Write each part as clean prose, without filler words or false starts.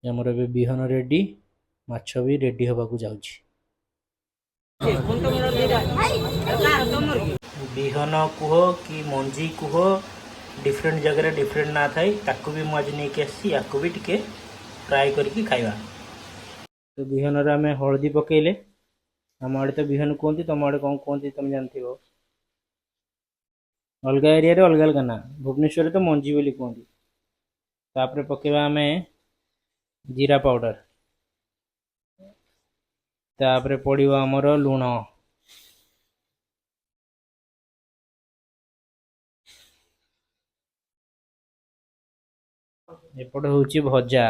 आमर ए बिहन रेडी माछ भी रेडी होबाकू जाउछि। बिहन कुह कि मंजी कुह डिफरेंट जगह डिफरेंट ना थाई ताकू भी मुझे नहीं कि आसी याकू भी टिके फ्राए करके खाइबा। तो बिहन रे आमे हळदी पकेइले आम आड़े तो बिहन कहते तुम आड़े कौन कहते तुम जानथिबो। अलग एरिया रे अलग अलग ना भुवनेश्वर तो मंजी बोली कहते। तापरे पकेबा आमे जीरा पाउडर तापरे पड़िबो हमर लूण एपटे होउची भजा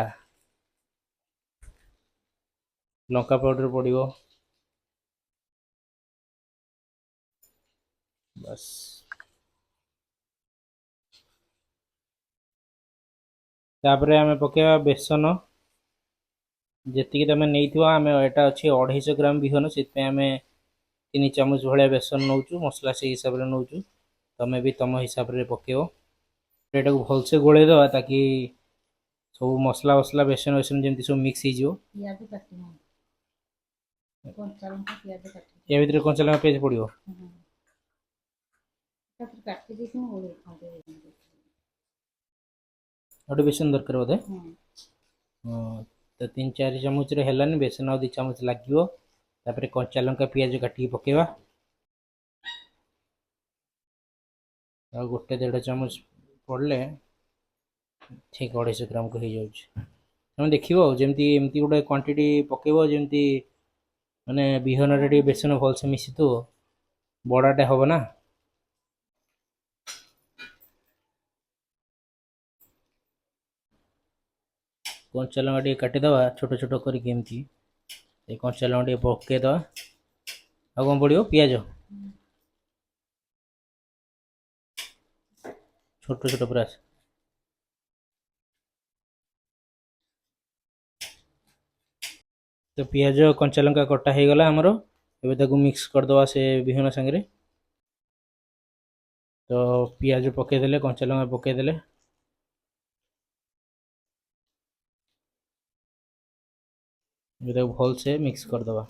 लंका पाउडर पड़िबो बस। तापरे आमे पकेबा बेसन जेतिकी तमे नेइथिबो आमे एटा अछि 250 ग्राम बिहन सेते आमे 3 चामच भलिया बेसन नौचु मसला से हिसाब रे नौचु तमे भी तम हिसाब रे पकेओ। एटा को भल से गोळे दवा ताकि सब मसला वसला बेसन वेसन जेमति सब मिक्स हो जिवो। या भितर कंचा लंका पेज पड़िबो अटे बेसन दरकार बोधे हाँ तो 3-4 चामच रे हेलानी बेसन आ 2 चामच लागिवो। तापरे कंचा लंका पियाज काटी पकेबा आ 1-1.5 चामच पड़ले ठीक 250 ग्राम को हो जाउछ। तुम देखिबो जेमति एमति गोटे क्वांटिटी पकेबो जेमति माने बिहन रे बेसन भल से मिसी तो बड़ाटे होबो ना। कंचा लंका टे काटिदेवा छोट छोट करके एमती ए कंचा लंका टे पकेदवा आ कौन पड़िबो पियाज छोट छोट पूरा। तो पियाज कंचा लंका कटा हो गला हमरो एबे ताकू मिक्स कर दवा से बिहन संगे। तो पियाज पके देले कंचा लंका पके देले एबे ताकू भल से मिक्स कर दवा।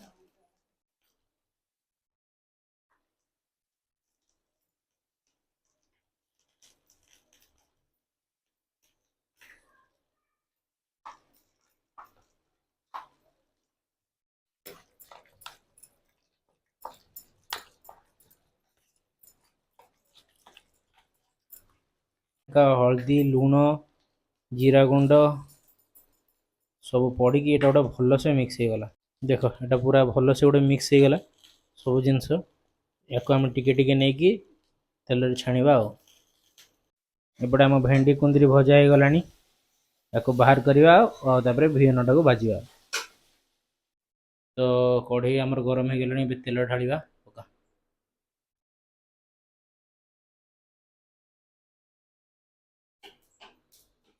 हल्दी लूण जीरा गुंड सब पड़ी कि एटा गोटे भल से मिक्स हो गला। देख एटा पूरा भल से गोटे मिक्स हो गला सब जिनस या आम टिके टिके नहीं कि तेल छाणीबा। एपटे आम भेंडी कुंदरी भजा हो गलानी या बाहर करवा और तापर बिहन टाक भाजवा। तो कढ़ई आमर गरम हो गलानी तेल ढालिबा पका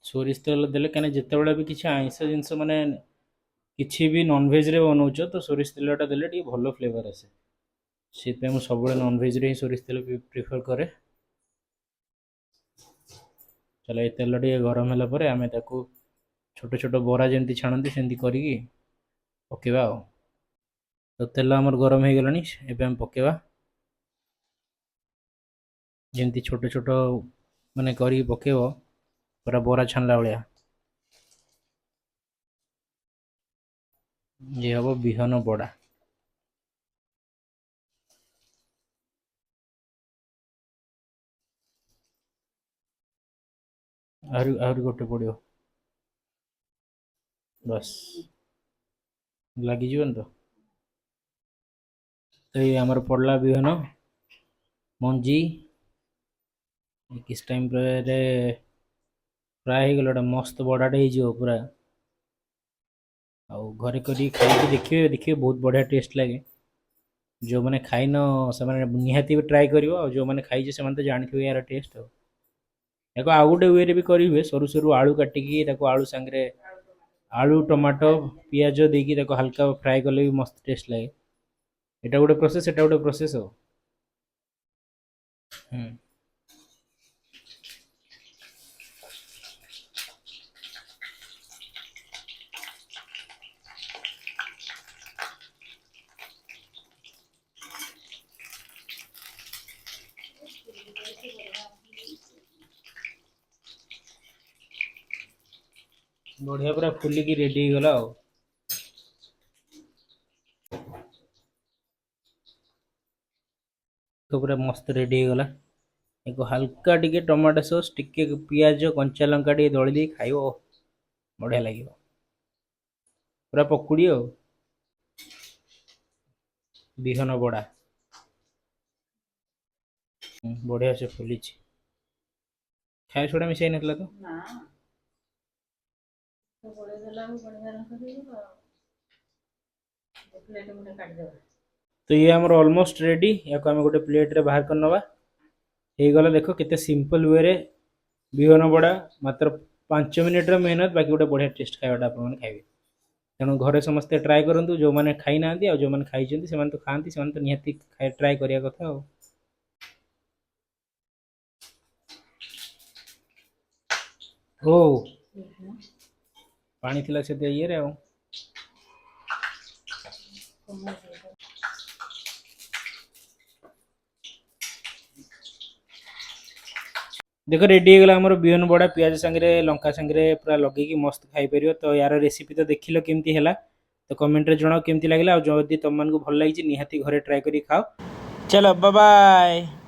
सोरिष तेल देले कहीं जिते भी किसी आइंस जिनस माने किसी भी नॉनवेज रे बनाऊच तो सोरिष तेलटा देले टी भल फ्लेवर आसे से सब नॉनवेज रे ही सोरिष तेल प्रिफर करे। चलो ये तेल टे गरम है आम छोट छोट बरा जमी छाणती सेमती करी पकेबा। तो तेल आमर गरम हो गलानी एबे हम पकेबा जमी छोट छोट माने करी पकेब पूरा बरा छाणला भाया ये हम बिहन बड़ा। आहरी गोटे पड़ो बस लगी तो। तो ये आमर पड़ला बिहन मंजी किस टाइम फ्राए हो गला मस्त बड़ाटे हो पूरा आउ घरे करी खाई देखिए देखिए बहुत बढ़िया टेस्ट लगे। जो मैंने खाइन से निहाती भी ट्राए कर जो मैंने खाई से तो जानते यार टेस्ट देखो आउ गोटे वे भी करेंगे सरू सरू आलू काटिकी आलू सांगे आलू टमाटो पियाज देकी हल्का फ्राए कले भी मस्त टेस्ट लगे। एटा गोटे प्रोसेस एटा गोटे प्रोसेस हो। बढ़िया पूरा फुलिकी रेडी हो गला हो। तो पूरा मस्त रेडी हो गला। एक हल्का टिके टमाटो सॉस टिके पियाज कंचा लंका टिके दଳି देई खाइबो बढ़िया लागिबो। पूरा पकुड़ी हो बिहन बड़ा बढ़िया से फुली खाए छोड़ा मिसाई नथला तो तो ये हमर ऑलमोस्ट रेडी या को हम गोटे प्लेट रे बाहर कर नवा। हे गला देखो केते सिंपल वे रे बिहन बड़ा मात्र 5 मिनिट रो मेहनत बाकी गोटे बढ़िया टेस्ट खाइबाटा आपण माने खाइबे। तेणु घरे समस्ते ट्राए करंतु जो माने खाई नांती आ जो माने खाइचंती से माने तो खांती से माने तो निहाती ट्राए करिया कथा हो। ओ पानी थिला से ये रे हो। देखो रेडी हो गला हमर बिहन बड़ा पियाज संगे लंका संगे पूरा लगे कि मस्त खाई परियो। तो यार रेसिपी तो देखिलो केमती हैला तो कमेंट रे जणाओ केमती लागला। और जदी तुम मन को भल लागी निहाती घरे ट्राए करी खाओ। चलो बाय बाय।